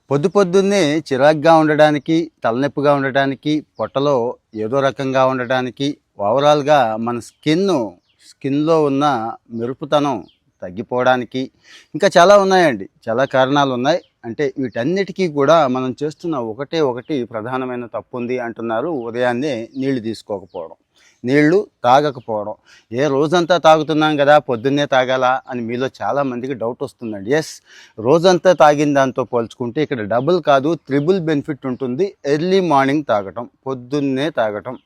పొద్దున్నే చిరాగ్గా ఉండడానికి, తలనొప్పిగా ఉండడానికి, పొట్టలో ఏదో రకంగా ఉండడానికి, ఓవరాల్‌గా మన స్కిన్‌లో ఉన్న మెరుపుతనం తగ్గిపోవడానికి, ఇంకా చాలా ఉన్నాయండి. చాలా కారణాలున్నాయి. అంటే వీటన్నిటికీ కూడా మనం చేస్తున్న ఒకటే ఒకటి ప్రధానమైన తప్పుంది అంటున్నారు. ఉదయాన్నే నీళ్లు తీసుకోకపోవడం. నీళ్లు తాగకపోవడం. రోజంతా తాగుతున్నాం కదా, పొద్దున్నే తాగాలా అని మీలో చాలామందికి డౌట్ వస్తుందండి. రోజంతా తాగిన దాంతో పోల్చుకుంటే ఇక్కడ డబుల్ కాదు, త్రిబుల్ బెనిఫిట్ ఉంటుంది. ఎర్లీ మార్నింగ్ తాగటం, పొద్దున్నే తాగటం.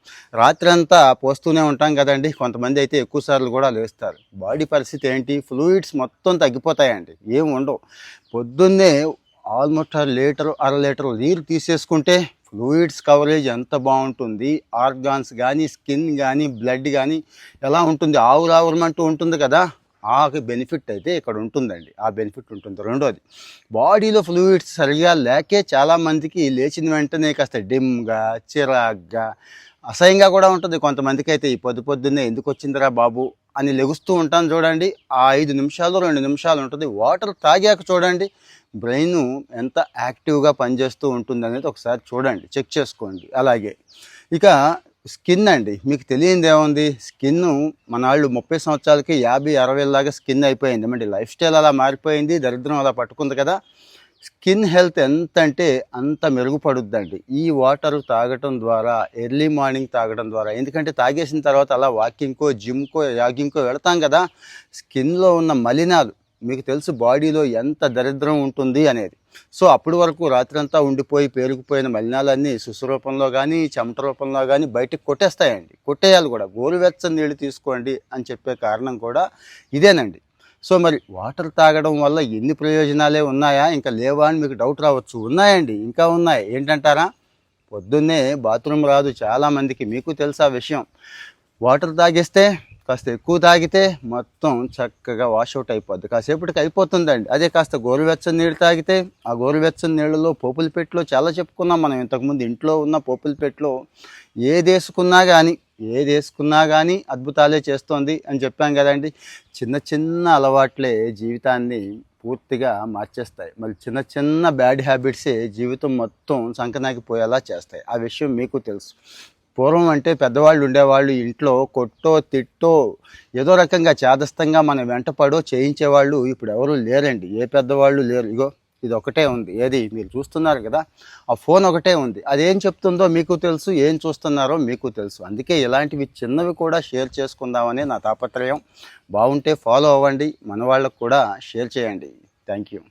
రాత్రి అంతా పోస్తూనే ఉంటాం కదండి, కొంతమంది అయితే ఎక్కువ సార్లు కూడా లేస్తారు. బాడీ పరిస్థితి ఏంటి? ఫ్లూయిడ్స్ మొత్తం తగ్గిపోతాయండి, ఏం ఉండవు. పొద్దున్నే ఆల్మోస్ట్ అర లీటరు నీరు తీసేసుకుంటే ఫ్లూయిడ్స్ కవరేజ్ ఎంత బాగుంటుంది. ఆర్గాన్స్ కానీ, స్కిన్ కానీ, బ్లడ్ కానీ ఎలా ఉంటుంది, ఆవురావురమంటూ ఉంటుంది కదా, ఆ బెనిఫిట్ అయితే ఇక్కడ ఉంటుందండి. ఆ బెనిఫిట్ ఉంటుంది. రెండోది, బాడీలో ఫ్లూయిడ్స్ సరిగా లేకే చాలామందికి లేచిన వెంటనే కాస్త డిమ్గా, చిరాగ్గా, అసహ్యంగా కూడా ఉంటుంది. కొంతమందికి అయితే ఈ పొద్దున్నే ఎందుకు వచ్చిందిరా బాబు అని లెగుస్తూ ఉంటాను చూడండి. ఆ 5 నిమిషాలు 2 నిమిషాలు ఉంటుంది. వాటర్ తాగాక చూడండి బ్రెయిన్ ఎంత యాక్టివ్గా పనిచేస్తూ ఉంటుంది అనేది ఒకసారి చూడండి, చెక్ చేసుకోండి. అలాగే ఇక స్కిన్ అండి, మీకు తెలియంది ఏముంది? స్కిన్ మన వాళ్ళు 30 సంవత్సరాలకి 50-60 లాగా స్కిన్ అయిపోయింది. అంటే లైఫ్ స్టైల్ అలా మారిపోయింది, దరిద్రం అలా పట్టుకుంది కదా. స్కిన్ హెల్త్ ఎంత అంటే అంత మెరుగుపడుద్దండి ఈ వాటర్ తాగటం ద్వారా, ఎర్లీ మార్నింగ్ తాగడం ద్వారా. ఎందుకంటే తాగేసిన తర్వాత అలా వాకింగ్కో, జిమ్కో, జాగింగ్కో వెళతాం కదా, స్కిన్లో ఉన్న మలినాలు మీకు తెలుసు బాడీలో ఎంత దరిద్రం ఉంటుంది అనేది. సో అప్పటి వరకు రాత్రంతా ఉండిపోయి పేరుకుపోయిన మలినాలన్నీ సుసు రూపంలో కానీ, చెమట రూపంలో కానీ బయటకు కొట్టేస్తాయండి. కొట్టేయాలి కూడా. గోరువెచ్చని నీళ్ళు తీసుకోండి అని చెప్పే కారణం కూడా ఇదేనండి. సో మరి వాటర్ తాగడం వల్ల ఎన్ని ప్రయోజనాలే ఉన్నాయా, ఇంకా లేవా అని మీకు డౌట్ రావచ్చు. ఉన్నాయండి, ఇంకా ఉన్నాయి. ఏంటంటారా? పొద్దున్నే బాత్రూమ్ రాదు చాలామందికి, మీకు తెలుసా విషయం. వాటర్ తాగేస్తే, కాస్త ఎక్కువ తాగితే మొత్తం చక్కగా వాషౌట్ అయిపోద్ది, కాసేపటికి అయిపోతుందండి. అదే కాస్త గోరువెచ్చని నీళ్ళు తాగితే, ఆ గోరువెచ్చని నీళ్ళలో పోపుల పెట్టిలో చాలా చెప్పుకున్నాం మనం ఇంతకుముందు. ఇంట్లో ఉన్న పోపుల పెట్టిలో ఏది వేసుకున్నా కానీ అద్భుతాలే చేస్తోంది అని చెప్పాం కదండి. చిన్న చిన్న అలవాట్లే జీవితాన్ని పూర్తిగా మార్చేస్తాయి. మరి చిన్న చిన్న బ్యాడ్ హ్యాబిట్సే జీవితం మొత్తం సంకనాకిపోయేలా చేస్తాయి. ఆ విషయం మీకు తెలుసు. పూర్వం అంటే పెద్దవాళ్ళు ఉండేవాళ్ళు, ఇంట్లో కొట్టో తిట్టో ఏదో రకంగా చేదస్తంగా మన వెంటపడో చేయించేవాళ్ళు. ఇప్పుడు ఎవరు లేరండి, ఏ పెద్దవాళ్ళు లేరు. ఇగో ఇది ఒకటే ఉంది, ఏది మీరు చూస్తున్నారు కదా, ఆ ఫోన్ ఒకటే ఉంది. అదేం చెప్తుందో మీకు తెలుసు, ఏం చూస్తున్నారో మీకు తెలుసు. అందుకే ఇలాంటివి చిన్నవి కూడా షేర్ చేసుకుందామనే నా తాపత్రయం. బాగుంటే ఫాలో అవ్వండి, మన వాళ్ళకు కూడా షేర్ చేయండి. Thank you.